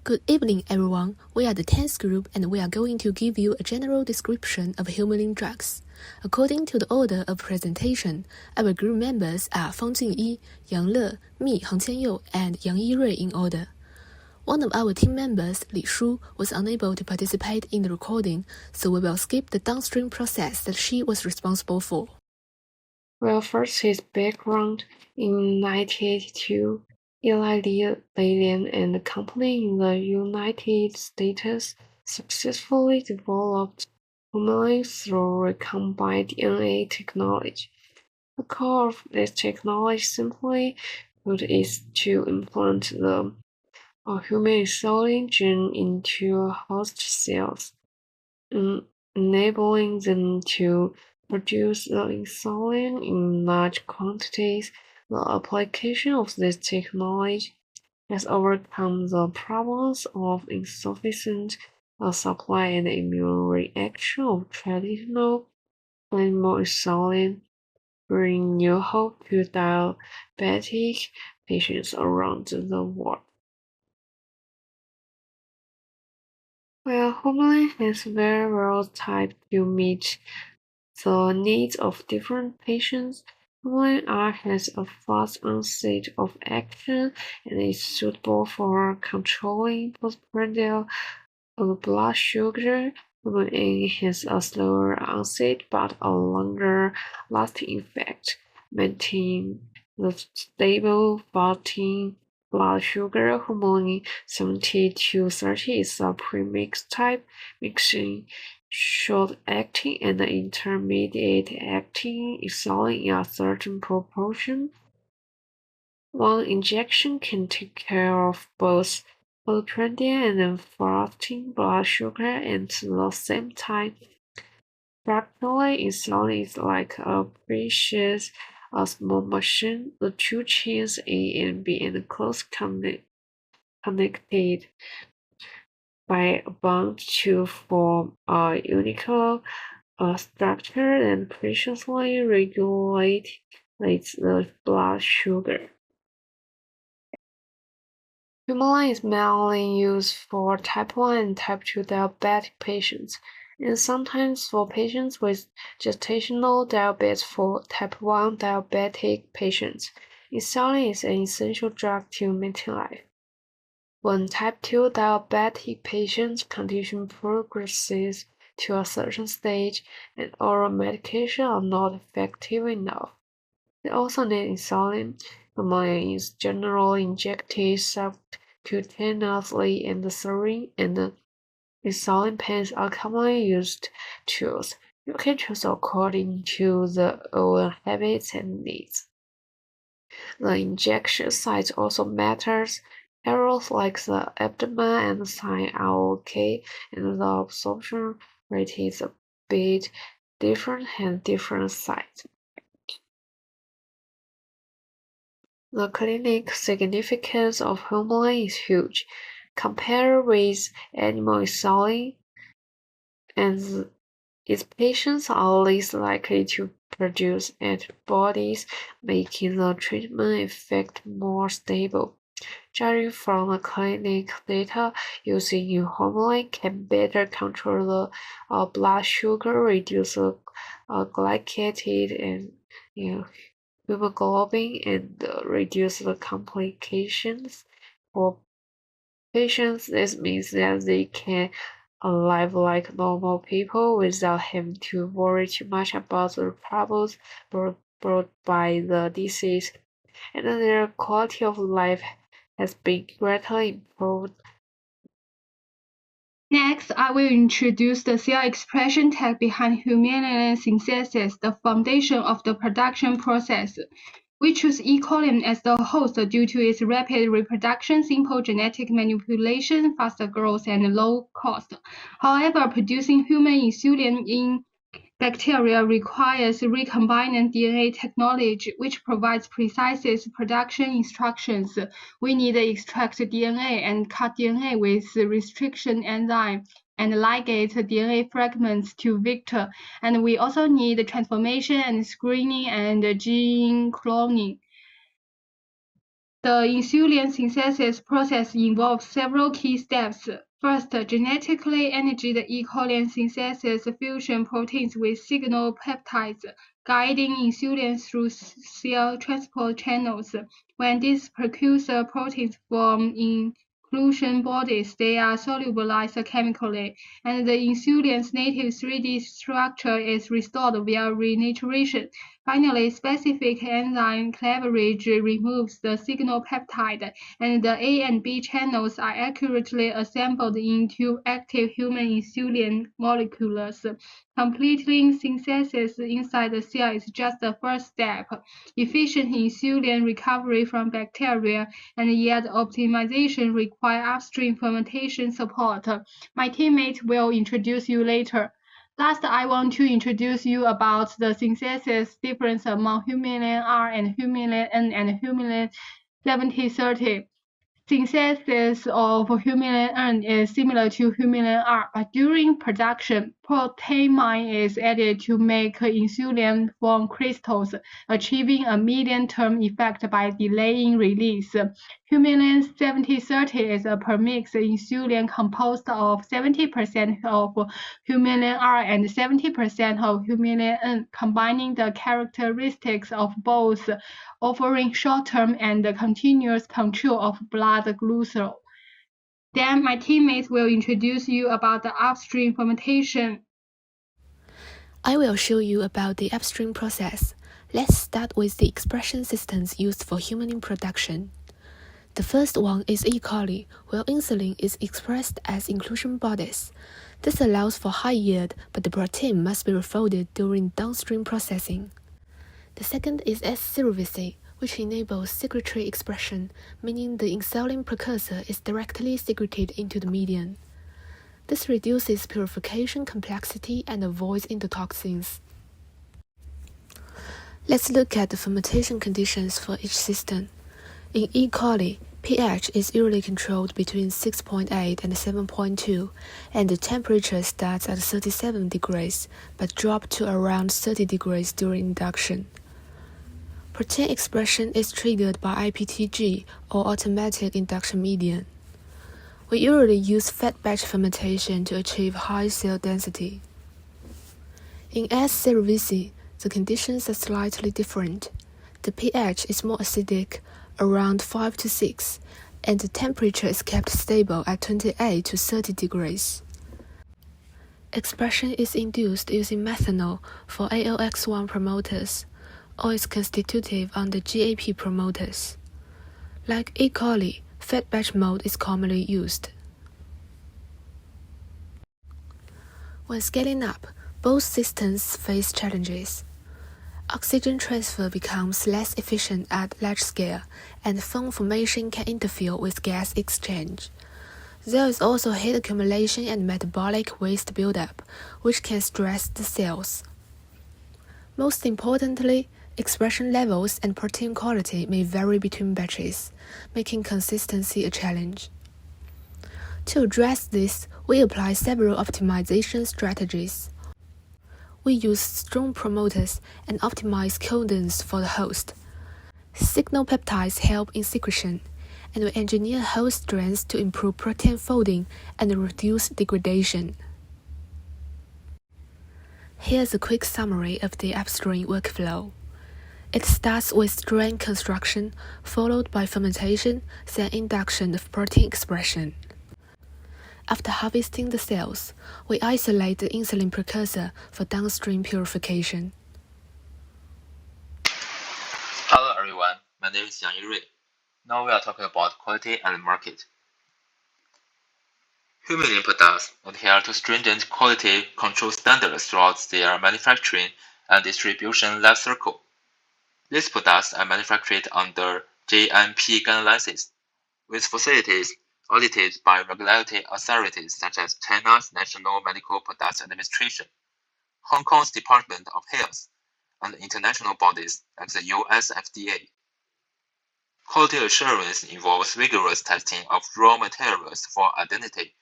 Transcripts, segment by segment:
Good evening, everyone. We are the 10th group and we are going to give you a general description of Humulin drugs. According to the order of presentation, our group members are Fang Jingyi, Yang Le, me, Hang Qianyou, and Yang Yirui in order. One of our team members, Li Shu, was unable to participate in the recording, so we will skip the downstream process that she was responsible for. Well, first his background. In 1982, Eli Lilly and the company in the United States successfully developed Humulin through recombined DNA technology. The core of this technology, simply put, is to implant the human insulin gene into host cells, enabling them to produce the insulin in large quantities. The application of this technology has overcome the problems of insufficient supply and immune reaction of traditional animal insulin, bringing new hope to diabetic patients around the world. Well, Humulin has very well typed to meet the needs of different patients. Humulin R has a fast onset of action and is suitable for controlling postprandial blood sugar. Humulin A has a slower onset but a longer lasting effect, maintaining the stable fasting blood sugar. Humulin 70 to 30 is a premix type, mixing short-acting and intermediate-acting insulin in a certain proportion. One injection can take care of both postprandial and fasting blood sugar at the same time. Practically, insulin is like a precious small machine. The two chains A and B are close connected by a bond to form a unique structure and preciously regulates the blood sugar. Humulin is mainly used for type 1 and type 2 diabetic patients, and sometimes for patients with gestational diabetes. For type 1 diabetic patients, insulin is an essential drug to maintain life. When type 2 diabetic patients' condition progresses to a certain stage and oral medication are not effective enough, they also need insulin. Humulin is generally injected subcutaneously in the syringe, and insulin pens are commonly used tools. You can choose according to the own habits and needs. The injection site also matters. Areas like the abdomen and the thigh are okay, and the absorption rate is a bit different at different sites. The clinical significance of Humulin is huge. Compared with animal insulin, and its patients are less likely to produce antibodies, making the treatment effect more stable. Judging from the clinical data, using Humulin can better control the blood sugar, reduce the glycated and hemoglobin, and reduce the complications for patients. This means that they can live like normal people without having to worry too much about the troubles brought by the disease, and their quality of life has been greatly improved. Next, I will introduce the cell expression tech behind Humulin synthesis, the foundation of the production process. We choose E. coli as the host due to its rapid reproduction, simple genetic manipulation, faster growth, and low cost. However, producing human insulin in bacteria requires recombinant DNA technology, which provides precise production instructions. We need to extract DNA and cut DNA with restriction enzyme and ligate DNA fragments to vector. And we also need transformation and screening and gene cloning. The insulin synthesis process involves several key steps. First, genetically engineered E. coli synthesis fusion proteins with signal peptides, guiding insulin through cell transport channels. When these precursor proteins form inclusion bodies, they are solubilized chemically, and the insulin's native 3D structure is restored via renaturation. Finally, specific enzyme cleavage removes the signal peptide, and the A and B channels are accurately assembled into active human insulin molecules. Completing synthesis inside the cell is just the first step. Efficient insulin recovery from bacteria and yield optimization require upstream fermentation support. My teammate will introduce you later. Last, I want to introduce you about the synthesis difference among Humulin R and Humulin N and Humulin 7030. Synthesis of Humulin N is similar to Humulin R, but during production, proteamine is added to make insulin form crystals, achieving a medium-term effect by delaying release. Humulin 7030 is a premix insulin composed of 70% of Humulin R and 70% of Humulin N, combining the characteristics of both, offering short-term and continuous control of blood glucose. Then my teammates will introduce you about the upstream fermentation. I will show you about the upstream process. Let's start with the expression systems used for humulin production. The first one is E. coli, where insulin is expressed as inclusion bodies. This allows for high yield, but the protein must be refolded during downstream processing. The second is S. cerevisiae, which enables secretory expression, meaning the insulin precursor is directly secreted into the medium. This reduces purification complexity and avoids endotoxins. Let's look at the fermentation conditions for each system. In E. coli, pH is usually controlled between 6.8 and 7.2, and the temperature starts at 37 degrees, but drops to around 30 degrees during induction. Protein expression is triggered by IPTG or automatic induction medium. We usually use fed batch fermentation to achieve high cell density. In S. cerevisiae, the conditions are slightly different. The pH is more acidic, around 5 to 6, and the temperature is kept stable at 28 to 30 degrees. Expression is induced using methanol for ALX1 promoters, or is constitutive on the GAP promoters. Like E. coli, fed batch mode is commonly used. When scaling up, both systems face challenges. Oxygen transfer becomes less efficient at large scale, and foam formation can interfere with gas exchange. There is also heat accumulation and metabolic waste buildup, which can stress the cells. Most importantly, expression levels and protein quality may vary between batches, making consistency a challenge. To address this, we apply several optimization strategies. We use strong promoters and optimize codons for the host. Signal peptides help in secretion, and we engineer host strands to improve protein folding and reduce degradation. Here's a quick summary of the upstream workflow. It starts with strain construction, followed by fermentation, then induction of protein expression. After harvesting the cells, we isolate the insulin precursor for downstream purification. Hello everyone, my name is Yang Yirui. Now we are talking about quality and market. Humulin products adhere to stringent quality control standards throughout their manufacturing and distribution life cycle. These products are manufactured under GMP guidelines, with facilities audited by regulatory authorities such as China's National Medical Products Administration, Hong Kong's Department of Health, and international bodies like the US FDA. Quality assurance involves rigorous testing of raw materials for identity,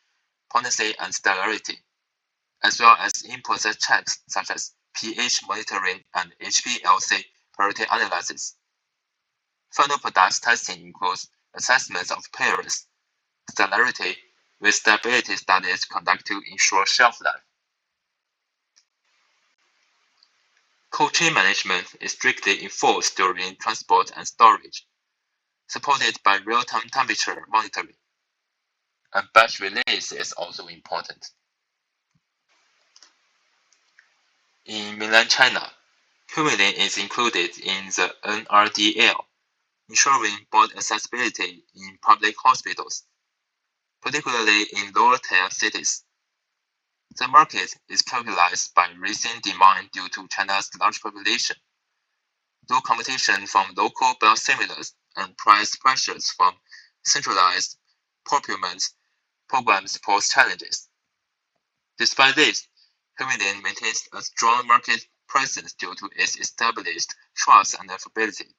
potency, and stability, as well as in-process checks such as pH monitoring and HPLC purity analysis. Final product testing includes assessments of appearance, stellarity, with stability studies conducted to ensure shelf life. Cold chain management is strictly enforced during transport and storage, supported by real-time temperature monitoring. And batch release is also important. In mainland China, Humulin is included in the NRDL, ensuring broad accessibility in public hospitals, particularly in lower-tier cities. The market is characterized by rising demand due to China's large population, low competition from local biosimilars, and price pressures from centralized procurement programs pose challenges. Despite this, Humulin maintains a strong market presence due to its established trust and affordability.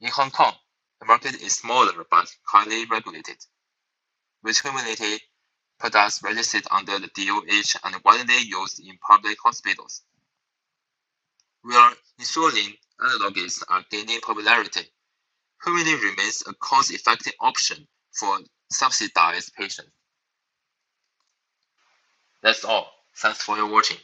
In Hong Kong, the market is smaller but highly regulated, with Humulin products registered under the DOH and widely used in public hospitals. Where insulin analogs are gaining popularity, Humulin remains a cost-effective option for subsidized patients. That's all. Thanks for your watching.